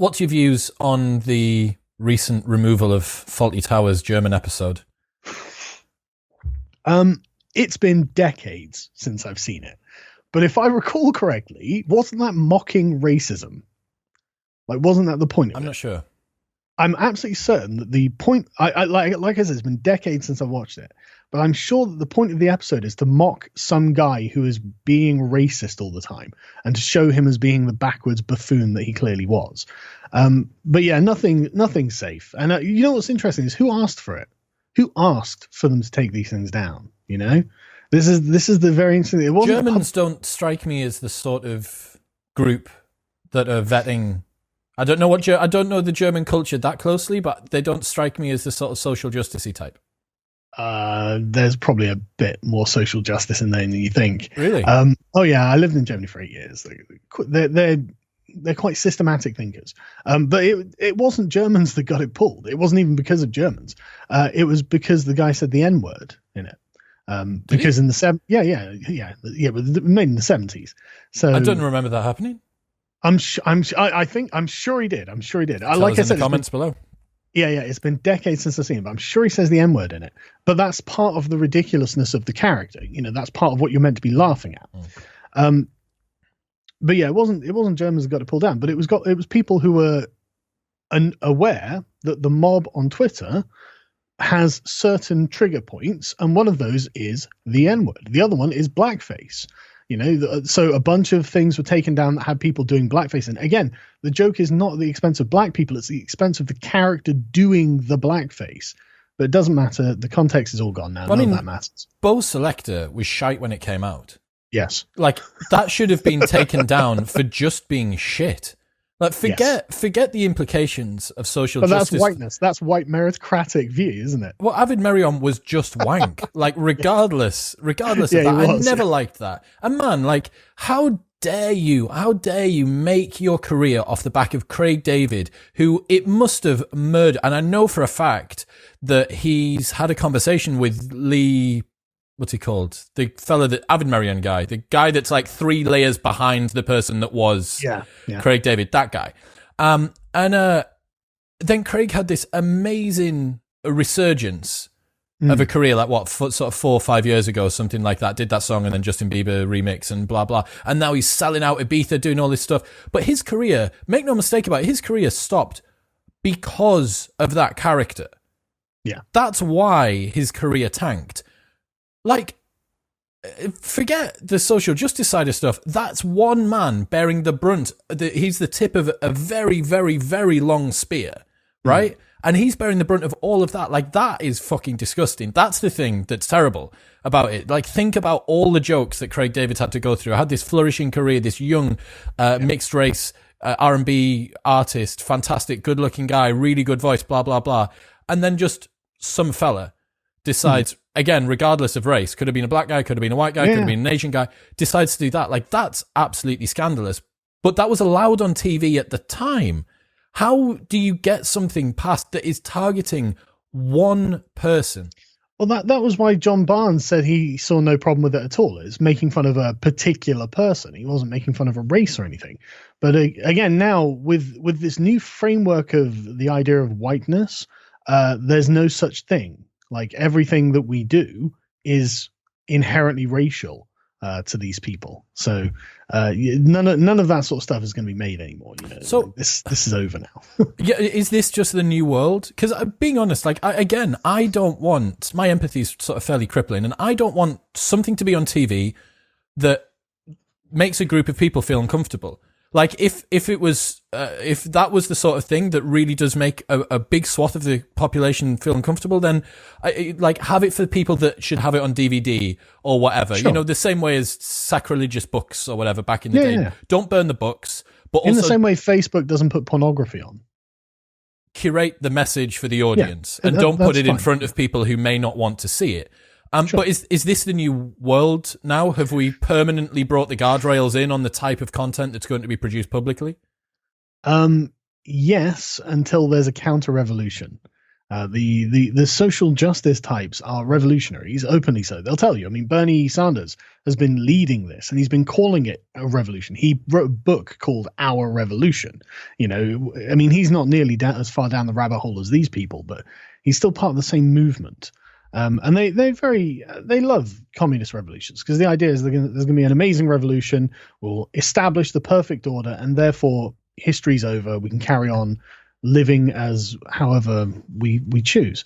What's your views on the recent removal of Faulty Towers German episode? It's been decades since I've seen it. But if I recall correctly, wasn't that mocking racism? Like, wasn't that the point of it? I'm not sure. I'm absolutely certain that the point, like I said, it's been decades since I've watched it, but I'm sure that the point of the episode is to mock some guy who is being racist all the time and to show him as being the backwards buffoon that he clearly was. But yeah, nothing safe. And you know what's interesting is who asked for it? Who asked for them to take these things down? You know, this is the very interesting. It wasn't Germans don't strike me as the sort of group that are vetting. I don't know I don't know the German culture that closely, but they don't strike me as the sort of social justice-y type. There's probably a bit more social justice in there than you think. Really? Oh yeah, I lived in Germany for 8 years. They're quite systematic thinkers. But it wasn't Germans that got it pulled. It wasn't even because of Germans. It was because the guy said the N-word in it. Because in the but made in the 70s. So I don't remember that happening. I'm sure he did. Tell us in the comments below. Yeah, it's been decades since I've seen it, but I'm sure he says the N-word in it. But that's part of the ridiculousness of the character. You know, that's part of what you're meant to be laughing at. But yeah, it wasn't Germans that got it pulled down, but it was people who were aware that the mob on Twitter has certain trigger points, and one of those is the N-word. The other one is blackface. You know, so a bunch of things were taken down that had people doing blackface. And again, the joke is not at the expense of black people. It's the expense of the character doing the blackface. But it doesn't matter. The context is all gone now. None of that matters. Bo Selector was shite when it came out. Yes. Like, that should have been taken down for just being shit. Like, forget the implications of social justice. But that's whiteness. That's white meritocratic view, isn't it? Well, Avid Merion was just wank. Like, regardless of that. I never liked that. And man, like, how dare you make your career off the back of Craig David, who it must have murdered. And I know for a fact that he's had a conversation with Lee, what's he called? The fella, the Avid Merion guy, the guy that's like 3 layers behind the person that was Craig David, that guy. And then Craig had this amazing resurgence of a career, like sort of 4 or 5 years ago, something like that, did that song and then Justin Bieber remix and blah, blah. And now he's selling out Ibiza, doing all this stuff. But his career, make no mistake about it, his career stopped because of that character. Yeah. That's why his career tanked. Like, forget the social justice side of stuff. That's one man bearing the brunt. He's the tip of a very, very, very long spear, right? And he's bearing the brunt of all of that. Like, that is fucking disgusting. That's the thing that's terrible about it. Like, think about all the jokes that Craig David's had to go through. I had this flourishing career, this young mixed race R&B artist, fantastic, good-looking guy, really good voice, blah, blah, blah. And then just some fella decides, again, regardless of race, could have been a black guy, could have been a white guy, could have been an Asian guy, decides to do that. Like, that's absolutely scandalous. But that was allowed on TV at the time. How do you get something passed that is targeting one person? Well, that was why John Barnes said he saw no problem with it at all. It's making fun of a particular person. He wasn't making fun of a race or anything. But again, now with this new framework of the idea of whiteness, there's no such thing. Like, everything that we do is inherently racial to these people. So none of that sort of stuff is going to be made anymore. You know, so this is over now. Yeah, is this just the new world? Because being honest, like, I don't want, my empathy is sort of fairly crippling, and I don't want something to be on TV that makes a group of people feel uncomfortable. Like, if it was, if that was the sort of thing that really does make a big swath of the population feel uncomfortable, then like, have it for the people that should have it on DVD or whatever. Sure. You know, the same way as sacrilegious books or whatever back in the day. Yeah. Don't burn the books, but also in the same way Facebook doesn't put pornography on. Curate the message for the audience and don't put it in front of people who may not want to see it. Sure. But is this the new world now? Have we permanently brought the guardrails in on the type of content that's going to be produced publicly? Yes, until there's a counter-revolution. The social justice types are revolutionaries, openly so. They'll tell you. I mean, Bernie Sanders has been leading this, and he's been calling it a revolution. He wrote a book called Our Revolution. You know, I mean, he's not nearly as far down the rabbit hole as these people, but he's still part of the same movement. And they love communist revolutions, because the idea is there's going to be an amazing revolution, will establish the perfect order, and therefore history's over. We can carry on living as however we choose.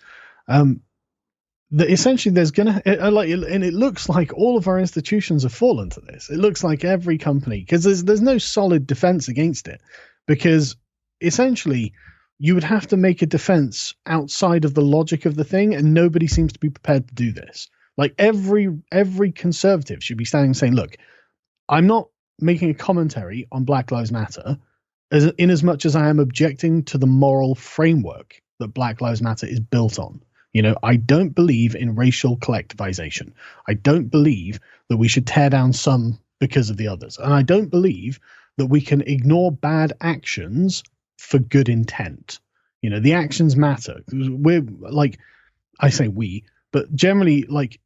Essentially there's gonna and it looks like all of our institutions have fallen to this. It looks like every company, because there's no solid defense against it, because essentially you would have to make a defense outside of the logic of the thing, and nobody seems to be prepared to do this. Like every conservative should be standing saying, look, I'm not making a commentary on Black Lives Matter, in as much as I am objecting to the moral framework that Black Lives Matter is built on. You know, I don't believe in racial collectivization. I don't believe that we should tear down some because of the others. And I don't believe that we can ignore bad actions for good intent. You know, the actions matter. We're like, I say we, but generally, like,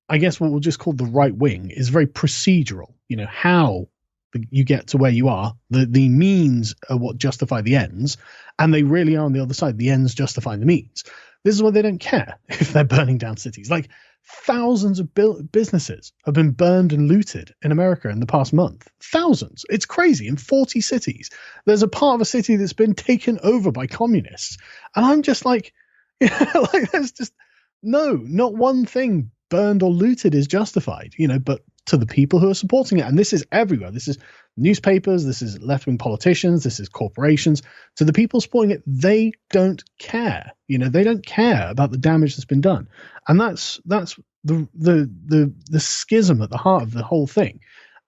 I guess what we'll just call the right wing is very procedural. You know, how you get to where you are, the means are what justify the ends, and they really are on the other side. The ends justify the means. This is why they don't care if they're burning down cities. Like, thousands of businesses have been burned and looted in America in the past month. Thousands. It's crazy. In 40 cities, there's a part of a city that's been taken over by communists, and I'm just like, you know, like, there's just not one thing burned or looted is justified, you know, but to the people who are supporting it. And this is everywhere. This is newspapers, this is left-wing politicians, this is corporations. To the people supporting it, they don't care. You know, they don't care about the damage that's been done. And that's the schism at the heart of the whole thing.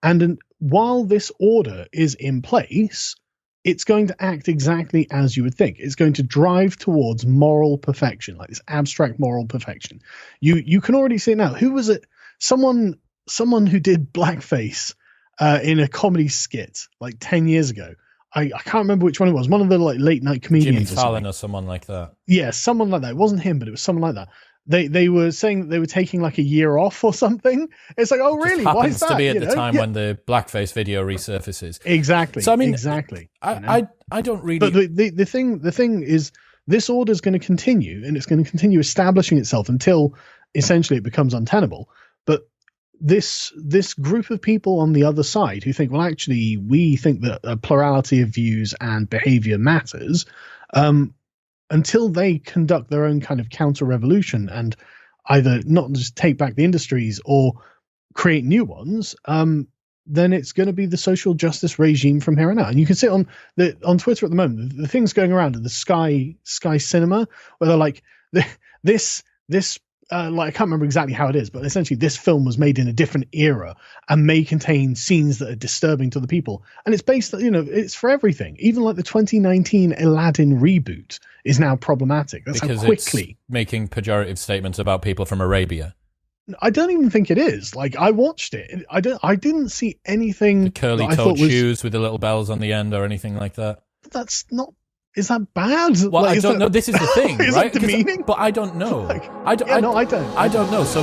And while this order is in place, it's going to act exactly as you would think. It's going to drive towards moral perfection, like this abstract moral perfection. You can already see it now. Who was it? Someone who did blackface in a comedy skit like 10 years ago. I can't remember which one it was. One of the like late night comedians. Jimmy Fallon or someone like that. Yeah, someone like that. It wasn't him, but it was someone like that. They were saying that they were taking like a year off or something. It's like, oh, really? Why is that? Happens to be at the time when the blackface video resurfaces. Exactly. So I mean, exactly. I don't really. But the thing is, this order is going to continue, and it's going to continue establishing itself until essentially it becomes untenable. But this group of people on the other side who think, well, actually, we think that a plurality of views and behavior matters. Until they conduct their own kind of counter-revolution and either not just take back the industries or create new ones, then it's going to be the social justice regime from here on out. And you can see it on Twitter at the moment, the things going around at the Sky Cinema, where they're like, this like, I can't remember exactly how it is, but essentially this film was made in a different era and may contain scenes that are disturbing to the people. And it's based, you know, it's for everything. Even like the 2019 Aladdin reboot is now problematic. That's because how quickly it's making pejorative statements about people from Arabia. I don't even think it is. Like, I watched it. I didn't see anything. The curly-toed shoes with the little bells on the end or anything like that. That's not. Is that bad? Well, like, I don't know. This is the thing, is right? That demeaning? But I don't know. Like, I don't know. So